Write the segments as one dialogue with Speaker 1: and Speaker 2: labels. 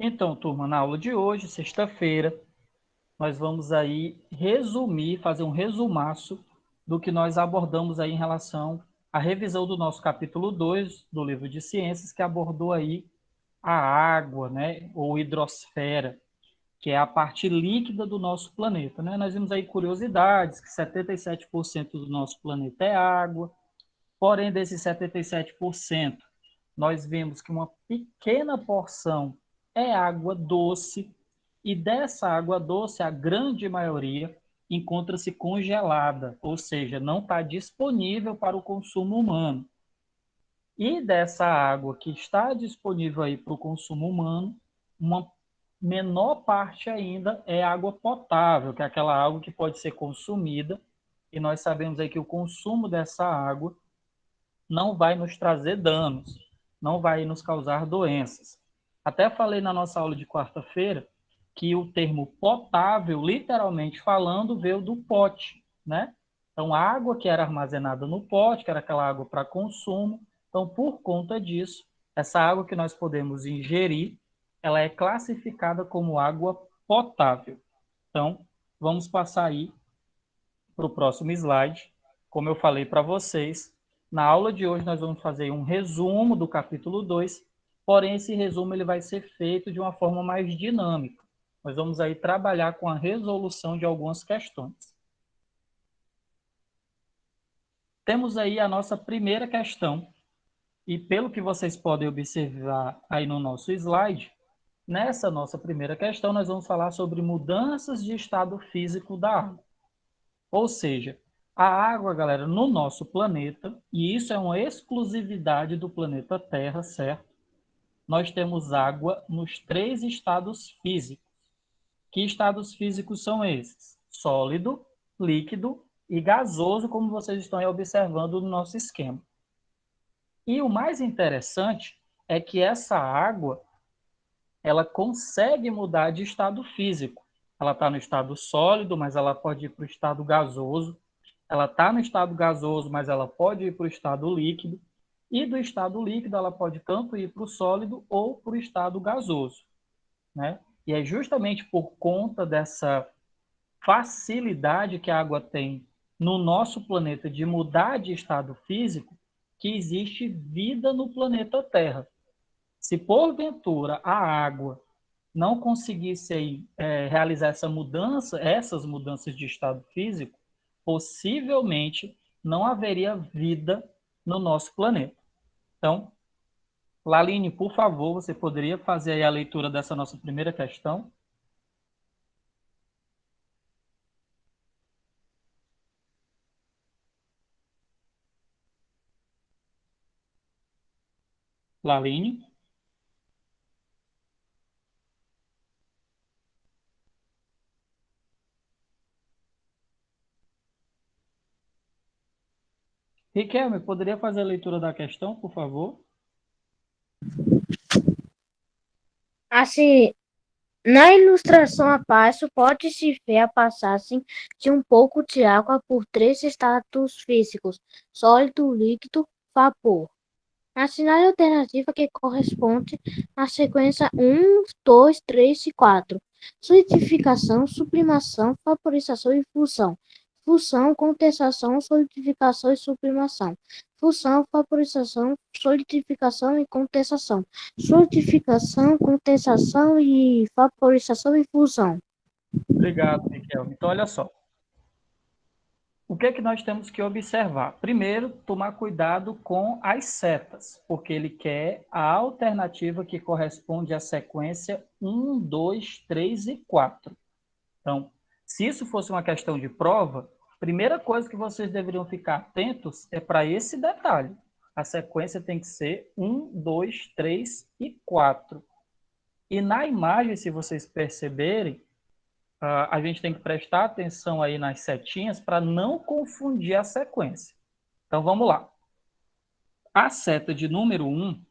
Speaker 1: Então, turma, na aula de hoje, sexta-feira, nós vamos aí resumir, fazer um resumaço do que nós abordamos aí em relação à revisão do nosso capítulo 2 do livro de ciências, que abordou aí a água, né, ou hidrosfera, que é a parte líquida do nosso planeta, né? Nós vimos aí curiosidades, que 77% do nosso planeta é água, porém desses 77%, nós vemos que uma pequena porção é água doce, e dessa água doce, a grande maioria encontra-se congelada, ou seja, não está disponível para o consumo humano. E dessa água que está disponível aí para o consumo humano, uma menor parte ainda é água potável, que é aquela água que pode ser consumida, e nós sabemos aí que o consumo dessa água não vai nos trazer danos, não vai nos causar doenças. Até falei na nossa aula de quarta-feira que o termo potável, literalmente falando, veio do pote, né? Então, a água que era armazenada no pote, que era aquela água para consumo, então, por conta disso, essa água que nós podemos ingerir, ela é classificada como água potável. Então, vamos passar aí para o próximo slide. Como eu falei para vocês, na aula de hoje nós vamos fazer um resumo do capítulo 2, porém esse resumo ele vai ser feito de uma forma mais dinâmica. Nós vamos aí trabalhar com a resolução de algumas questões. Temos aí a nossa primeira questão, e pelo que vocês podem observar aí no nosso slide, nessa nossa primeira questão nós vamos falar sobre mudanças de estado físico da água. Ou seja, a água, galera, no nosso planeta, e isso é uma exclusividade do planeta Terra, certo? Nós temos água nos 3 estados físicos. Que estados físicos são esses? Sólido, líquido e gasoso, como vocês estão aí observando no nosso esquema. E o mais interessante é que essa água, ela consegue mudar de estado físico. Ela está no estado sólido, mas ela pode ir para o estado gasoso. Ela está no estado gasoso, mas ela pode ir para o estado líquido. E do estado líquido, ela pode tanto ir para o sólido ou para o estado gasoso, né? E é justamente por conta dessa facilidade que a água tem no nosso planeta de mudar de estado físico que existe vida no planeta Terra. Se porventura a água não conseguisse aí, realizar essas mudanças de estado físico, possivelmente não haveria vida no nosso planeta. Então, Laline, por favor, você poderia fazer aí a leitura dessa nossa primeira questão? Laline? Riquelme, poderia fazer a leitura da questão, por favor?
Speaker 2: Assim, na ilustração abaixo, pode-se ver a passagem de um pouco de água por 3 estados físicos: sólido, líquido, vapor. Assinale a alternativa que corresponde à sequência 1, 2, 3 e 4. Solidificação, sublimação, vaporização e fusão. Fusão, condensação, solidificação e sublimação. Fusão, vaporização, solidificação e condensação. Solidificação, condensação e vaporização e fusão.
Speaker 1: Obrigado, Riquelme. Então, olha só. O que é que nós temos que observar? Primeiro, tomar cuidado com as setas, porque ele quer a alternativa que corresponde à sequência 1, 2, 3 e 4. Então, se isso fosse uma questão de prova, a primeira coisa que vocês deveriam ficar atentos é para esse detalhe. A sequência tem que ser 1, 2, 3 e 4. E na imagem, se vocês perceberem, a gente tem que prestar atenção aí nas setinhas para não confundir a sequência. Então, vamos lá. A seta de número 1,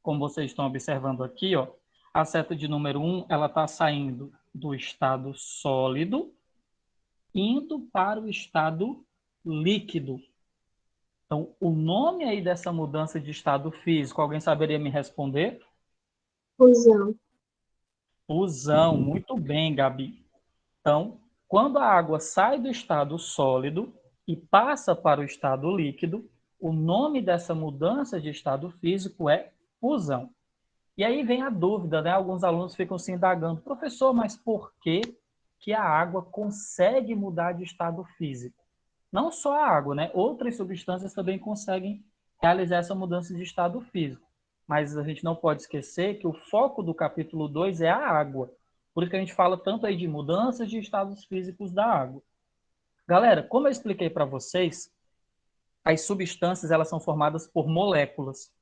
Speaker 1: como vocês estão observando aqui, ó, a seta de número 1, ela está saindo do estado sólido, indo para o estado líquido. Então, o nome aí dessa mudança de estado físico, alguém saberia me responder?
Speaker 2: Fusão.
Speaker 1: Fusão, muito bem, Gabi. Então, quando a água sai do estado sólido e passa para o estado líquido, o nome dessa mudança de estado físico é fusão. E aí vem a dúvida, né? Alguns alunos ficam se indagando, professor, mas por que que a água consegue mudar de estado físico? Não só a água, né? Outras substâncias também conseguem realizar essa mudança de estado físico. Mas a gente não pode esquecer que o foco do capítulo 2 é a água. Por isso que a gente fala tanto aí de mudanças de estados físicos da água. Galera, como eu expliquei para vocês, as substâncias elas são formadas por moléculas.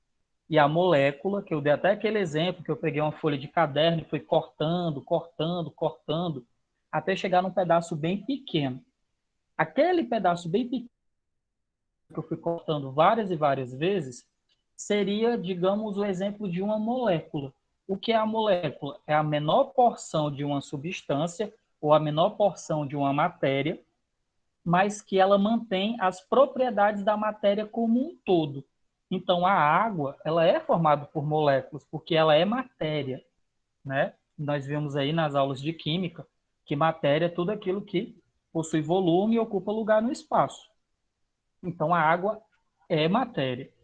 Speaker 1: E a molécula, que eu dei até aquele exemplo, que eu peguei uma folha de caderno e fui cortando, cortando, cortando, até chegar num pedaço bem pequeno. Aquele pedaço bem pequeno que eu fui cortando várias e várias vezes, seria, digamos, o exemplo de uma molécula. O que é a molécula? É a menor porção de uma substância ou a menor porção de uma matéria, mas que ela mantém as propriedades da matéria como um todo. Então, a água, ela é formada por moléculas, porque ela é matéria, né? Nós vimos aí nas aulas de química que matéria é tudo aquilo que possui volume e ocupa lugar no espaço. Então, a água é matéria.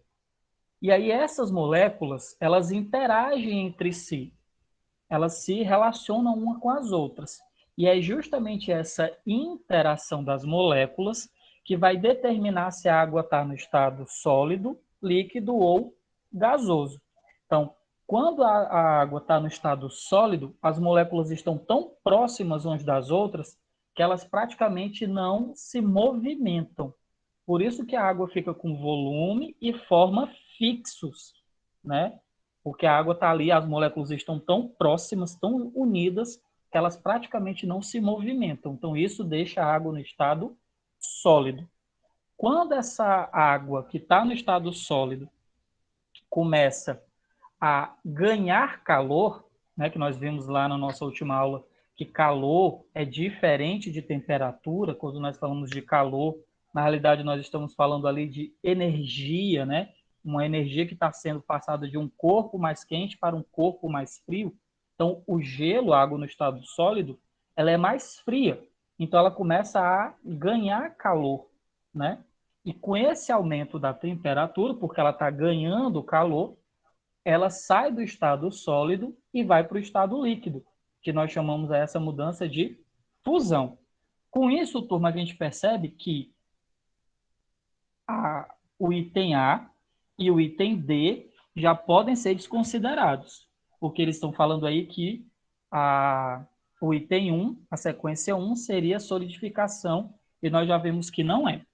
Speaker 1: E aí essas moléculas, elas interagem entre si, elas se relacionam uma com as outras. E é justamente essa interação das moléculas que vai determinar se a água está no estado sólido, líquido ou gasoso. Então, quando a água está no estado sólido, as moléculas estão tão próximas umas das outras que elas praticamente não se movimentam. Por isso que a água fica com volume e forma fixos, né? Porque a água está ali, as moléculas estão tão próximas, tão unidas, que elas praticamente não se movimentam. Então, isso deixa a água no estado sólido. Quando essa água que está no estado sólido começa a ganhar calor, né, que nós vimos lá na nossa última aula, que calor é diferente de temperatura. Quando nós falamos de calor, na realidade nós estamos falando ali de energia, né? Uma energia que está sendo passada de um corpo mais quente para um corpo mais frio. Então, o gelo, a água no estado sólido, ela é mais fria. Então, ela começa a ganhar calor, né? E com esse aumento da temperatura, porque ela está ganhando calor, ela sai do estado sólido e vai para o estado líquido, que nós chamamos essa mudança de fusão. Com isso, turma, a gente percebe que o item A e o item D já podem ser desconsiderados, porque eles estão falando aí que o item 1, a sequência 1, seria solidificação, e nós já vimos que não é.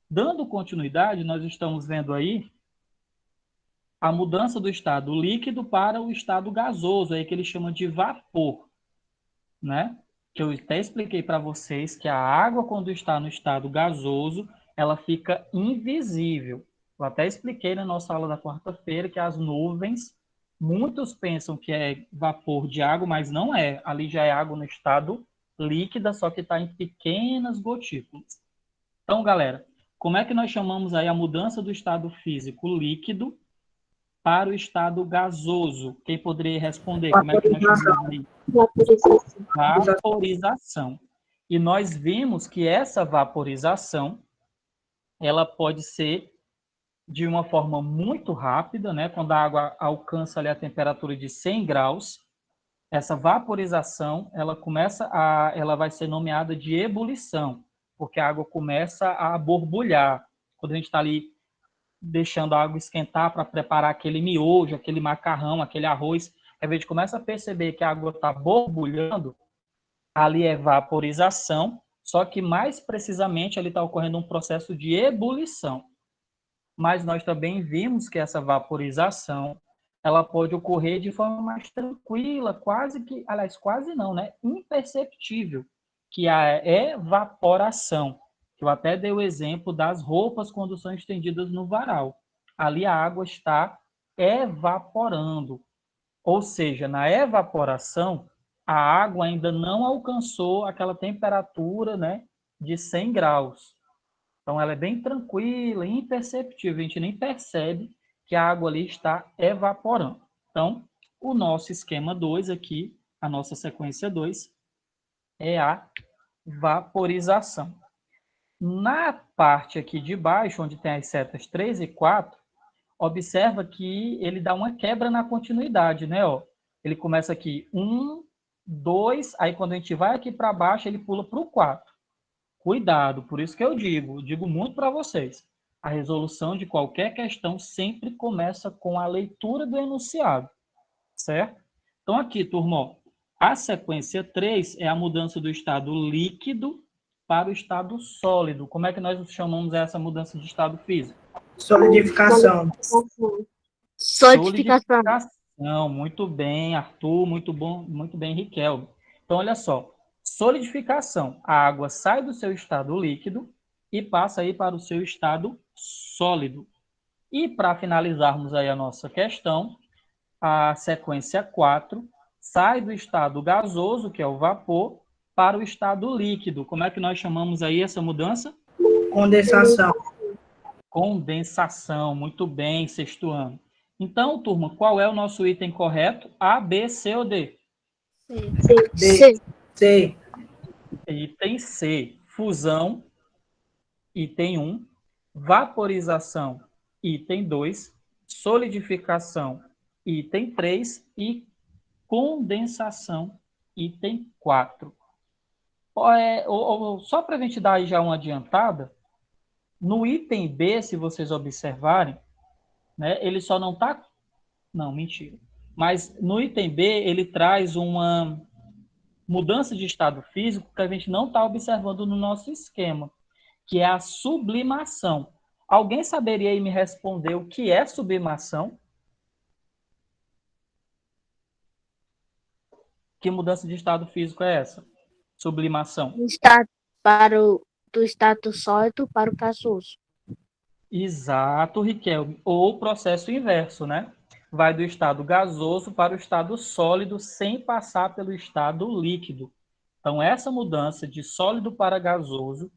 Speaker 1: Dando continuidade, nós estamos vendo aí a mudança do estado líquido para o estado gasoso, aí que ele chama de vapor, né? Que eu até expliquei para vocês que a água, quando está no estado gasoso, ela fica invisível. Eu até expliquei na nossa aula da quarta-feira que as nuvens, muitos pensam que é vapor de água, mas não é. Ali já é água no estado líquida, só que está em pequenas gotículas. Então, galera, como é que nós chamamos aí a mudança do estado físico líquido para o estado gasoso? Quem poderia responder? Como é que nós chamamos aí?
Speaker 2: Vaporização.
Speaker 1: Vaporização. E nós vimos que essa vaporização, ela pode ser de uma forma muito rápida, né? Quando a água alcança ali a temperatura de 100 graus, essa vaporização, ela vai ser nomeada de ebulição, porque a água começa a borbulhar. Quando a gente está ali deixando a água esquentar para preparar aquele miojo, aquele macarrão, aquele arroz, a gente começa a perceber que a água está borbulhando, ali é vaporização, só que mais precisamente ali está ocorrendo um processo de ebulição. Mas nós também vimos que essa vaporização ela pode ocorrer de forma mais tranquila, quase que, aliás, quase não, né? Imperceptível, que é a evaporação. Que eu até dei o exemplo das roupas quando são estendidas no varal. Ali a água está evaporando. Ou seja, na evaporação, a água ainda não alcançou aquela temperatura, né, de 100 graus. Então, ela é bem tranquila, imperceptível, a gente nem percebe que a água ali está evaporando. Então, o nosso esquema 2 aqui a nossa sequência 2 é a vaporização. Na parte aqui de baixo, onde tem as setas 3 e 4, observa que ele dá uma quebra na continuidade, né? Ó, ele começa aqui 1, 2, aí quando a gente vai aqui para baixo, ele pula para o 4. Cuidado, por isso que eu digo muito para vocês. A resolução de qualquer questão sempre começa com a leitura do enunciado, certo? Então aqui, turma, ó, a sequência 3 é a mudança do estado líquido para o estado sólido. Como é que nós chamamos essa mudança de estado físico?
Speaker 3: Solidificação.
Speaker 2: Solidificação.
Speaker 1: Muito bem, Arthur, muito bom, muito bem, Riquelme. Então, olha só, solidificação. A água sai do seu estado líquido e passa aí para o seu estado sólido. E para finalizarmos aí a nossa questão, a sequência 4 sai do estado gasoso, que é o vapor, para o estado líquido. Como é que nós chamamos aí essa mudança?
Speaker 3: Condensação.
Speaker 1: Condensação, muito bem, sexto ano. Então, turma, qual é o nosso item correto? A, B, C ou D?
Speaker 2: C.
Speaker 3: C.
Speaker 1: Item C, fusão, item 1, vaporização, item 2, solidificação, item 3 e condensação, item 4. Só para a gente dar aí já uma adiantada, no item B, se vocês observarem, né, ele só não está... Não, mentira. Mas no item B, ele traz uma mudança de estado físico que a gente não está observando no nosso esquema, que é a sublimação. Alguém saberia aí me responder o que é sublimação? Que mudança de estado físico é essa? Sublimação.
Speaker 2: Do estado sólido para o gasoso.
Speaker 1: Exato, Riquelme. Ou o processo inverso, né? Vai do estado gasoso para o estado sólido sem passar pelo estado líquido. Então, essa mudança de sólido para gasoso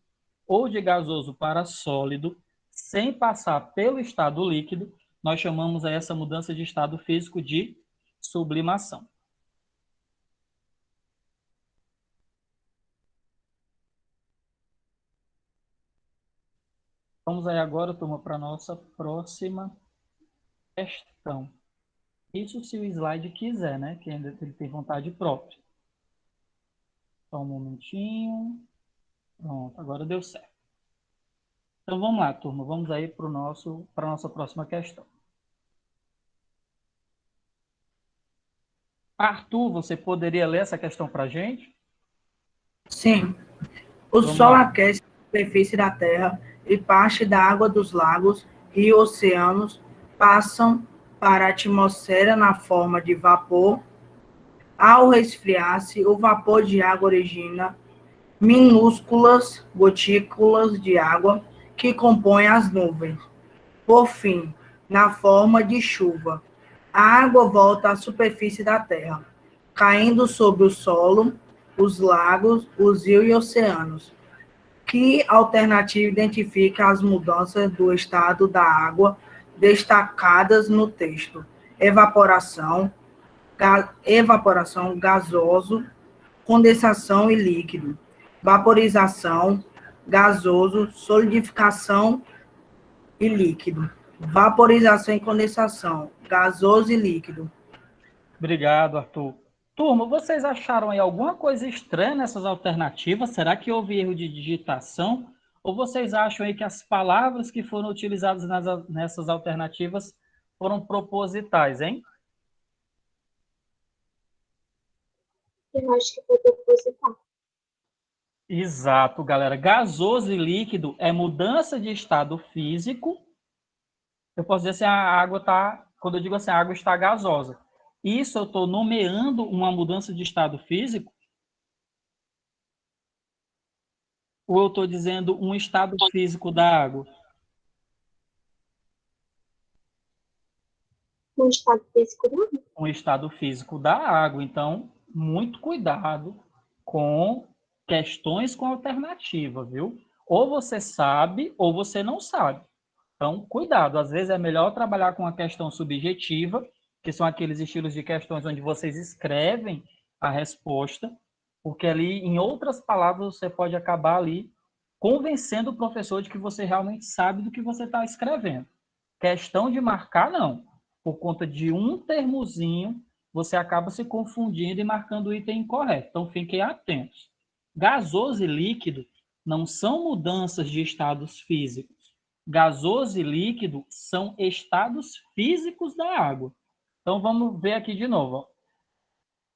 Speaker 1: ou de gasoso para sólido, sem passar pelo estado líquido, nós chamamos essa mudança de estado físico de sublimação. Vamos aí agora, turma, para a nossa próxima questão. Isso se o slide quiser, né? Que ainda ele tem vontade própria. Só um momentinho. Pronto, agora deu certo. Então vamos lá, turma. Vamos aí para a nossa próxima questão. Arthur, você poderia ler essa questão para a gente?
Speaker 3: Sim. O
Speaker 1: Vamos
Speaker 3: Sol
Speaker 1: lá.
Speaker 3: aquece a superfície da Terra e parte da água dos lagos e oceanos passam para a atmosfera na forma de vapor. Ao resfriar-se, o vapor de água origina minúsculas gotículas de água que compõem as nuvens. Por fim, na forma de chuva, a água volta à superfície da Terra, caindo sobre o solo, os lagos, os rios e oceanos. Que alternativa identifica as mudanças do estado da água destacadas no texto? Evaporação, gasoso, condensação e líquido, vaporização, gasoso, solidificação e líquido, vaporização e condensação, gasoso e líquido.
Speaker 1: Obrigado, Arthur. Turma, vocês acharam aí alguma coisa estranha nessas alternativas? Será que houve erro de digitação? Ou vocês acham aí que as palavras que foram utilizadas nessas alternativas foram propositais, hein?
Speaker 4: Eu acho que foi proposital.
Speaker 1: Exato, galera. Gasoso e líquido é mudança de estado físico. Eu posso dizer assim, a água está... Quando eu digo assim, a água está gasosa. Isso eu estou nomeando uma mudança de estado físico? Ou eu estou dizendo um estado físico da água?
Speaker 4: Um estado físico da água.
Speaker 1: Um estado físico da água. Então, muito cuidado com questões com alternativa, viu? Ou você sabe, ou você não sabe. Então, cuidado. Às vezes é melhor trabalhar com a questão subjetiva, que são aqueles estilos de questões onde vocês escrevem a resposta, porque ali, em outras palavras, você pode acabar ali convencendo o professor de que você realmente sabe do que você está escrevendo. Questão de marcar, não. Por conta de um termozinho, você acaba se confundindo e marcando o item incorreto. Então, fiquem atentos. Gasoso e líquido não são mudanças de estados físicos. Gasoso e líquido são estados físicos da água. Então, vamos ver aqui de novo. Ó.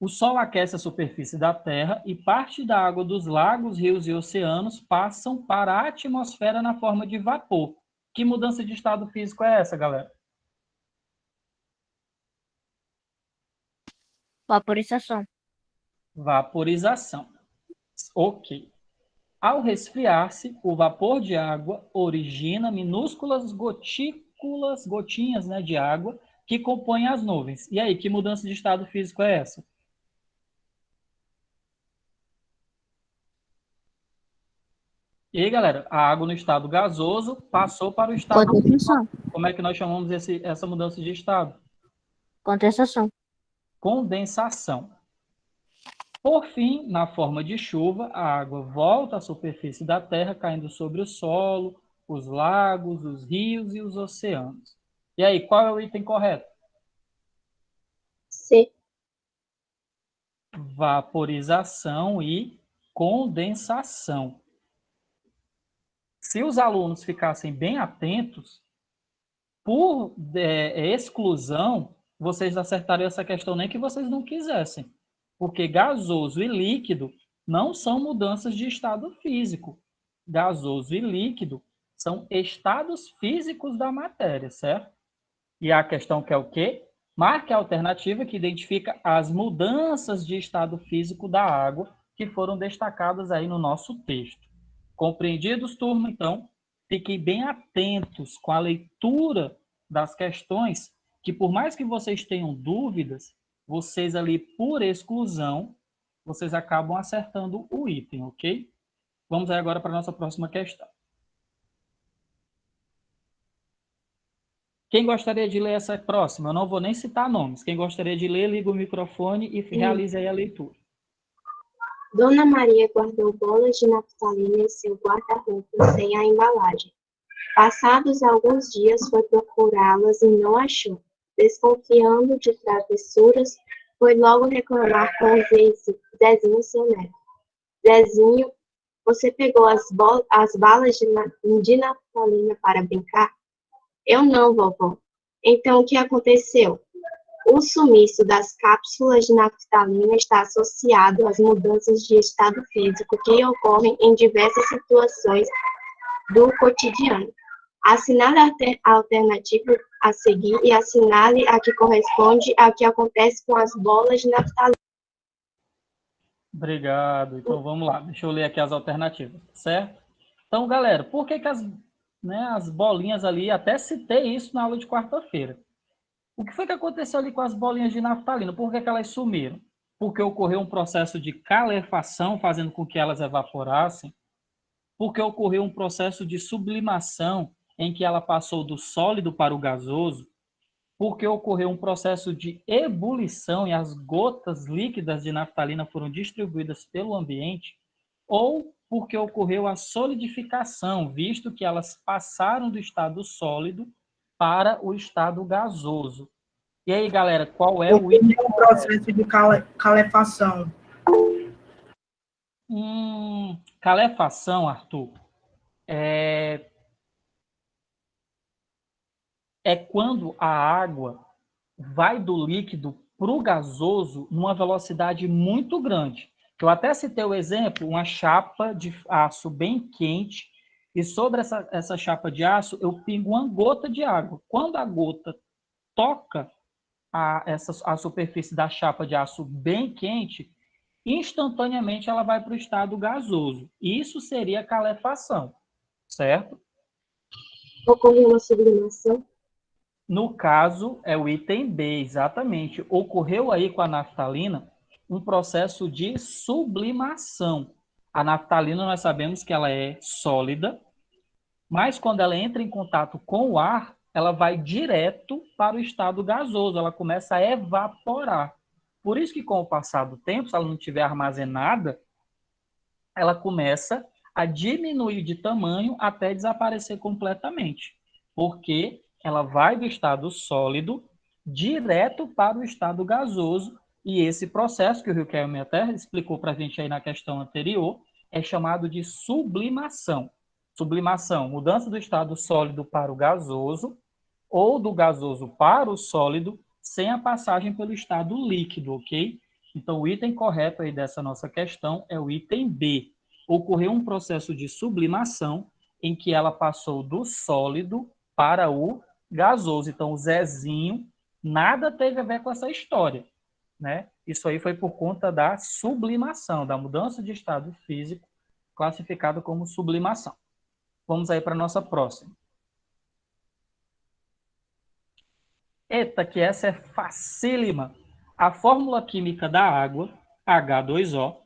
Speaker 1: O Sol aquece a superfície da Terra e parte da água dos lagos, rios e oceanos passam para a atmosfera na forma de vapor. Que mudança de estado físico é essa, galera?
Speaker 2: Vaporização.
Speaker 1: Vaporização. Ok. Ao resfriar-se, o vapor de água origina minúsculas gotinhas, né, de água que compõem as nuvens. E aí, que mudança de estado físico é essa? E aí, galera, a água no estado gasoso passou para o estado...
Speaker 2: Condensação.
Speaker 1: Como é que nós chamamos essa mudança de estado?
Speaker 2: Condensação.
Speaker 1: Condensação. Por fim, na forma de chuva, a água volta à superfície da Terra, caindo sobre o solo, os lagos, os rios e os oceanos. E aí, qual é o item correto?
Speaker 4: C.
Speaker 1: Vaporização e condensação. Se os alunos ficassem bem atentos, por exclusão, vocês acertariam essa questão nem que vocês não quisessem. Porque gasoso e líquido não são mudanças de estado físico. Gasoso e líquido são estados físicos da matéria, certo? E a questão que é o quê? Marque a alternativa que identifica as mudanças de estado físico da água que foram destacadas aí no nosso texto. Compreendidos, turma? Então, fiquem bem atentos com a leitura das questões, que por mais que vocês tenham dúvidas, vocês ali, por exclusão, vocês acabam acertando o item, ok? Vamos aí agora para a nossa próxima questão. Quem gostaria de ler essa próxima? Eu não vou nem citar nomes. Quem gostaria de ler, liga o microfone e realize aí a leitura.
Speaker 4: Dona Maria guardou bolas de naftalina em seu guarda-roupa sem a embalagem. Passados alguns dias, foi procurá-las e não achou. Desconfiando de travessuras, foi logo reclamar com o Zezinho, seu neto. Zezinho, você pegou as balas de naftalina para brincar? Eu não, vovó. Então, o que aconteceu? O sumiço das cápsulas de naftalina está associado às mudanças de estado físico que ocorrem em diversas situações do cotidiano. Assinale a alternativa a seguir e assinale a que corresponde ao que acontece com as bolas de naftalina.
Speaker 1: Obrigado. Então, vamos lá. Deixa eu ler aqui as alternativas, certo? Então, galera, por que as bolinhas ali, até citei isso na aula de quarta-feira. O que foi que aconteceu ali com as bolinhas de naftalina? Por que elas sumiram? Porque ocorreu um processo de calefação, fazendo com que elas evaporassem. Porque ocorreu um processo de sublimação, em que ela passou do sólido para o gasoso. Porque ocorreu um processo de ebulição e as gotas líquidas de naftalina foram distribuídas pelo ambiente. Ou porque ocorreu a solidificação, visto que elas passaram do estado sólido para o estado gasoso. E aí, galera, qual é o item?
Speaker 3: O processo de calefação.
Speaker 1: Calefação, Arthur, é quando a água vai do líquido para o gasoso numa velocidade muito grande. Eu até citei o exemplo, uma chapa de aço bem quente, e sobre essa chapa de aço eu pingo uma gota de água. Quando a gota toca a superfície da chapa de aço bem quente, instantaneamente ela vai para o estado gasoso. Isso seria calefação, certo?
Speaker 4: Ocorreu uma sublimação?
Speaker 1: No caso, é o item B, exatamente. Ocorreu aí com a naftalina um processo de sublimação. A naftalina, nós sabemos que ela é sólida, mas quando ela entra em contato com o ar, ela vai direto para o estado gasoso, ela começa a evaporar. Por isso que, com o passar do tempo, se ela não estiver armazenada, ela começa a diminuir de tamanho até desaparecer completamente, porque ela vai do estado sólido direto para o estado gasoso, e esse processo que o Riquelme até explicou para a gente aí na questão anterior, é chamado de sublimação. Sublimação, mudança do estado sólido para o gasoso, ou do gasoso para o sólido, sem a passagem pelo estado líquido, ok? Então, o item correto aí dessa nossa questão é o item B. Ocorreu um processo de sublimação em que ela passou do sólido para o gasoso. Então, o Zezinho nada teve a ver com essa história, né? Isso aí foi por conta da sublimação, da mudança de estado físico, classificado como sublimação. Vamos aí para a nossa próxima. Eita, que essa é facílima. A fórmula química da água, H2O,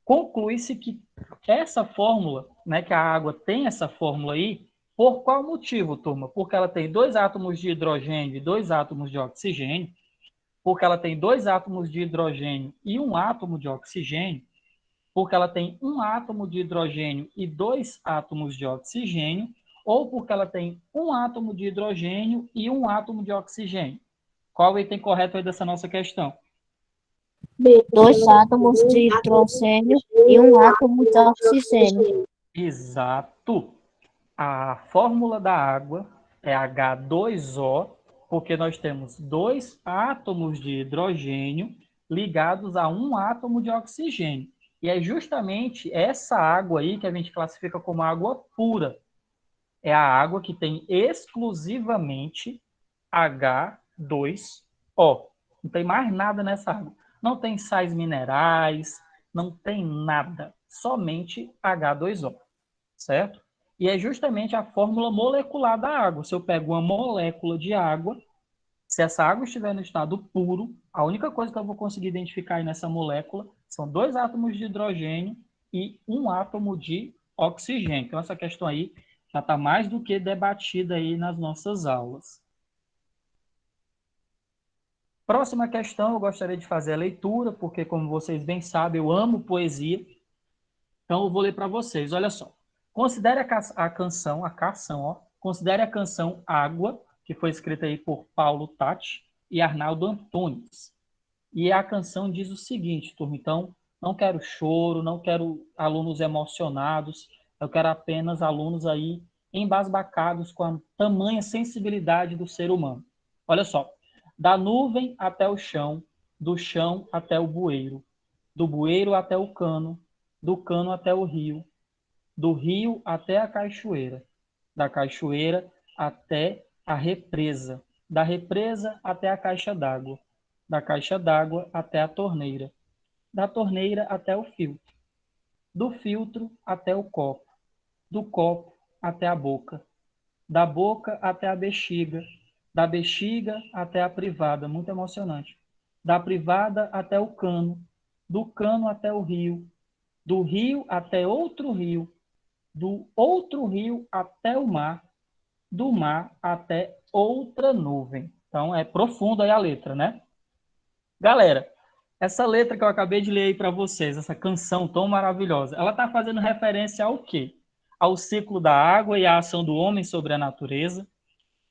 Speaker 1: conclui-se que essa fórmula, né, que a água tem essa fórmula aí, por qual motivo, turma? Porque ela tem 2 átomos de hidrogênio e 2 átomos de oxigênio, porque ela tem 2 átomos de hidrogênio e 1 átomo de oxigênio, porque ela tem 1 átomo de hidrogênio e 2 átomos de oxigênio, ou porque ela tem 1 átomo de hidrogênio e 1 átomo de oxigênio. Qual o item correto aí dessa nossa questão?
Speaker 2: B. 2 átomos de hidrogênio e 1 átomo de oxigênio.
Speaker 1: Exato. A fórmula da água é H2O, porque nós temos 2 átomos de hidrogênio ligados a 1 átomo de oxigênio. E é justamente essa água aí que a gente classifica como água pura. É a água que tem exclusivamente H2O. Não tem mais nada nessa água. Não tem sais minerais, não tem nada. Somente H2O, certo? E é justamente a fórmula molecular da água. Se eu pego uma molécula de água, se essa água estiver no estado puro, a única coisa que eu vou conseguir identificar aí nessa molécula são 2 átomos de hidrogênio e 1 átomo de oxigênio. Então, essa questão aí já está mais do que debatida aí nas nossas aulas. Próxima questão, eu gostaria de fazer a leitura, porque, como vocês bem sabem, eu amo poesia. Então, eu vou ler para vocês. Olha só. Considere considere a canção Água, que foi escrita aí por Paulo Tatti e Arnaldo Antunes. E a canção diz o seguinte, turma. Então, não quero choro, não quero alunos emocionados, eu quero apenas alunos aí embasbacados com a tamanha sensibilidade do ser humano. Olha só. Da nuvem até o chão, do chão até o bueiro, do bueiro até o cano, do cano até o rio, do rio até a cachoeira, da cachoeira até a represa, da represa até a caixa d'água, da caixa d'água até a torneira, da torneira até o filtro, do filtro até o copo, do copo até a boca, da boca até a bexiga, da bexiga até a privada, muito emocionante, da privada até o cano, do cano até o rio, do rio até outro rio, do outro rio até o mar, do mar até outra nuvem. Então, é profundo aí a letra, né? Galera, essa letra que eu acabei de ler aí para vocês, essa canção tão maravilhosa, ela está fazendo referência ao quê? Ao ciclo da água e à ação do homem sobre a natureza,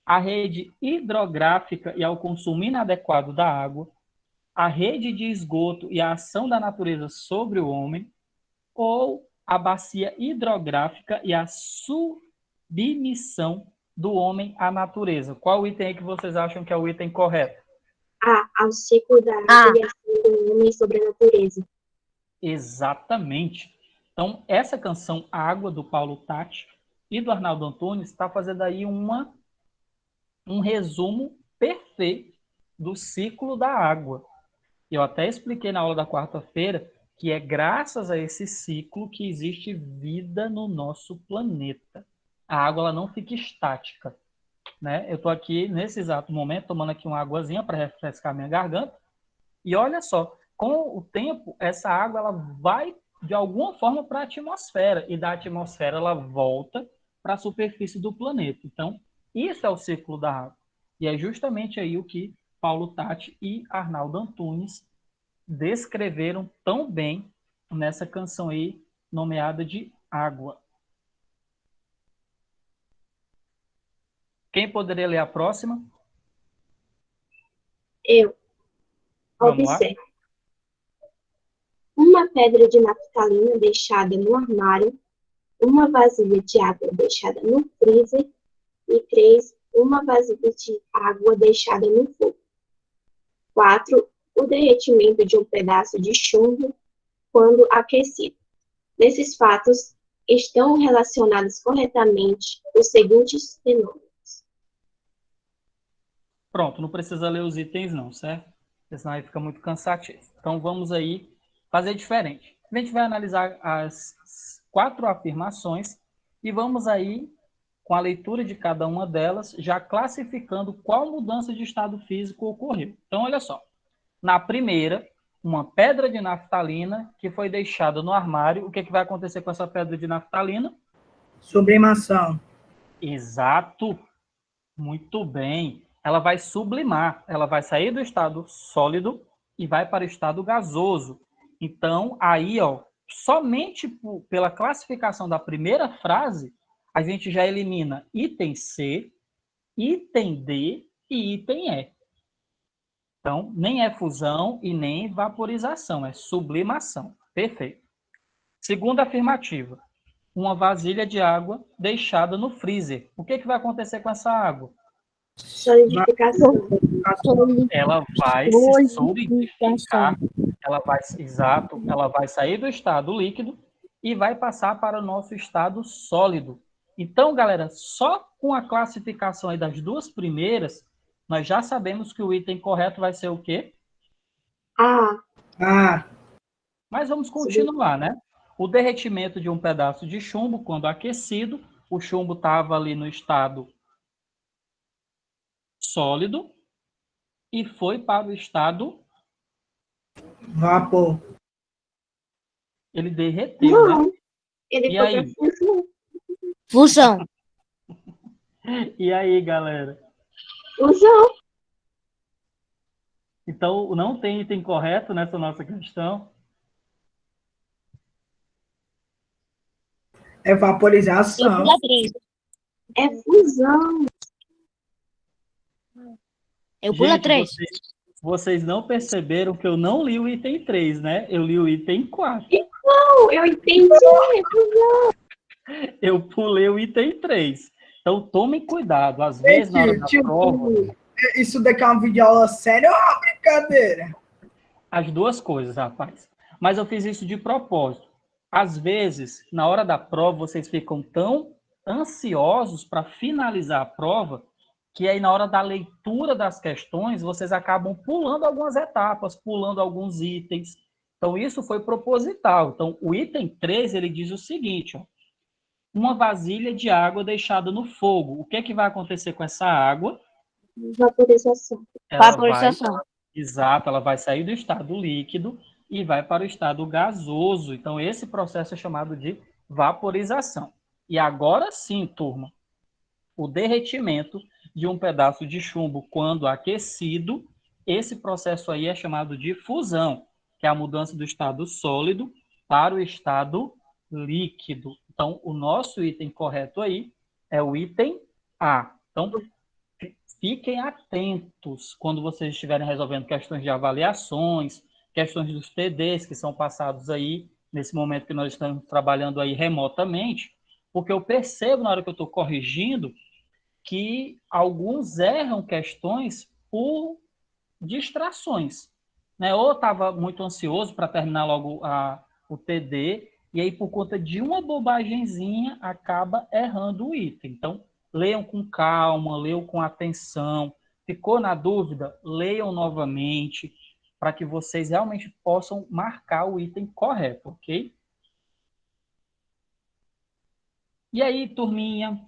Speaker 1: à rede hidrográfica e ao consumo inadequado da água, à rede de esgoto e à ação da natureza sobre o homem, ou a bacia hidrográfica e a submissão do homem à natureza. Qual item é que vocês acham que é o item correto?
Speaker 4: Ao ciclo da água e a ação do homem sobre a natureza.
Speaker 1: Exatamente. Então, essa canção Água, do Paulo Tatti e do Arnaldo Antunes, está fazendo aí um resumo perfeito do ciclo da água. Eu até expliquei na aula da quarta-feira que é graças a esse ciclo que existe vida no nosso planeta. A água ela não fica estática, né? Eu estou aqui, nesse exato momento, tomando aqui uma águazinha para refrescar minha garganta, e olha só, com o tempo, essa água ela vai, de alguma forma, para a atmosfera, e da atmosfera ela volta para a superfície do planeta. Então, isso é o ciclo da água. E é justamente aí o que Paulo Tatti e Arnaldo Antunes descreveram tão bem nessa canção aí, nomeada de Água. Quem poderia ler a próxima?
Speaker 4: Eu.
Speaker 1: Vamos lá?
Speaker 4: Observe. Uma pedra de naftalina deixada no armário, uma vasilha de água deixada no freezer e 3. Uma vasilha de água deixada no fogo. 4. O derretimento de um pedaço de chumbo quando aquecido. Nesses fatos estão relacionados corretamente os seguintes fenômenos.
Speaker 1: Pronto, não precisa ler os itens não, certo? Porque senão aí fica muito cansativo. Então vamos aí fazer diferente. A gente vai analisar as 4 afirmações e vamos aí, com a leitura de cada uma delas, já classificando qual mudança de estado físico ocorreu. Então, olha só. Na primeira, uma pedra de naftalina que foi deixada no armário. O que vai acontecer com essa pedra de naftalina?
Speaker 3: Sublimação.
Speaker 1: Exato. Muito bem. Ela vai sublimar. Ela vai sair do estado sólido e vai para o estado gasoso. Então, aí, ó, somente pela classificação da primeira frase, a gente já elimina item C, item D e item E. Então, nem é fusão e nem vaporização, é sublimação. Perfeito. Segunda afirmativa. Uma vasilha de água deixada no freezer. O que vai acontecer com essa água?
Speaker 4: Solidificação.
Speaker 1: Ela vai se solidificar, ela vai sair do estado líquido e vai passar para o nosso estado sólido. Então, galera, só com a classificação aí das duas primeiras, nós já sabemos que o item correto vai ser o quê?
Speaker 3: Ah,
Speaker 1: Mas vamos continuar, né? O derretimento de um pedaço de chumbo, quando aquecido, o chumbo estava ali no estado sólido e foi para o estado...
Speaker 3: vapor.
Speaker 1: Ele derreteu, né?
Speaker 4: Não, ele
Speaker 1: E
Speaker 4: foi
Speaker 1: aí?
Speaker 4: para fusão.
Speaker 2: Fusão.
Speaker 1: E aí, galera?
Speaker 4: Fusão.
Speaker 1: Então, não tem item correto nessa nossa questão?
Speaker 3: É
Speaker 2: Eu
Speaker 3: vaporização.
Speaker 2: pula 3.
Speaker 4: É fusão.
Speaker 2: Eu pula
Speaker 1: Gente,
Speaker 2: 3.
Speaker 1: vocês não perceberam que eu não li o item 3, né? Eu li o item 4.
Speaker 4: Não, eu entendi. É fusão.
Speaker 1: Eu pulei o item 3. Então, tomem cuidado. Às vezes, na hora da prova...
Speaker 3: Isso daqui é uma videoaula séria ou é uma brincadeira?
Speaker 1: As duas coisas, rapaz. Mas eu fiz isso de propósito. Às vezes, na hora da prova, vocês ficam tão ansiosos para finalizar a prova, que aí na hora da leitura das questões, vocês acabam pulando algumas etapas, pulando alguns itens. Então, isso foi proposital. Então, o item 3, ele diz o seguinte, ó, uma vasilha de água deixada no fogo. O que vai acontecer com essa água?
Speaker 4: Vaporização.
Speaker 2: Vaporização.
Speaker 1: Exato, ela vai sair do estado líquido e vai para o estado gasoso. Então, esse processo é chamado de vaporização. E agora sim, turma, o derretimento de um pedaço de chumbo quando aquecido, esse processo aí é chamado de fusão, que é a mudança do estado sólido para o estado líquido. Então, o nosso item correto aí é o item A. Então, fiquem atentos quando vocês estiverem resolvendo questões de avaliações, questões dos TDs que são passados aí, nesse momento que nós estamos trabalhando aí remotamente, porque eu percebo na hora que eu estou corrigindo que alguns erram questões por distrações, né? Ou estava muito ansioso para terminar logo o TD, e aí por conta de uma bobagemzinha acaba errando o item. Então, leiam com calma, leiam com atenção. Ficou na dúvida? Leiam novamente, para que vocês realmente possam marcar o item correto, ok? E aí, turminha,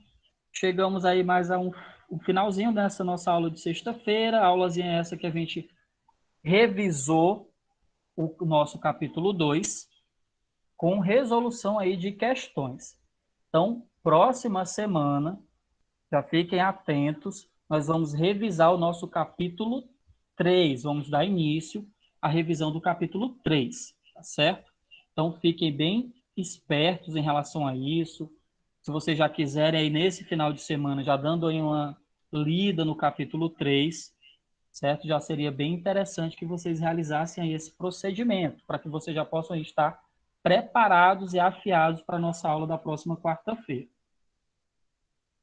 Speaker 1: chegamos aí mais a um finalzinho dessa nossa aula de sexta-feira. Aulazinha essa que a gente revisou o nosso capítulo 2 com resolução aí de questões. Então, próxima semana, já fiquem atentos, nós vamos revisar o nosso capítulo 3. Vamos dar início à revisão do capítulo 3, tá certo? Então, fiquem bem espertos em relação a isso. Se vocês já quiserem, aí nesse final de semana, já dando aí uma lida no capítulo 3, certo? Já seria bem interessante que vocês realizassem aí esse procedimento, para que vocês já possam estar preparados e afiados para a nossa aula da próxima quarta-feira.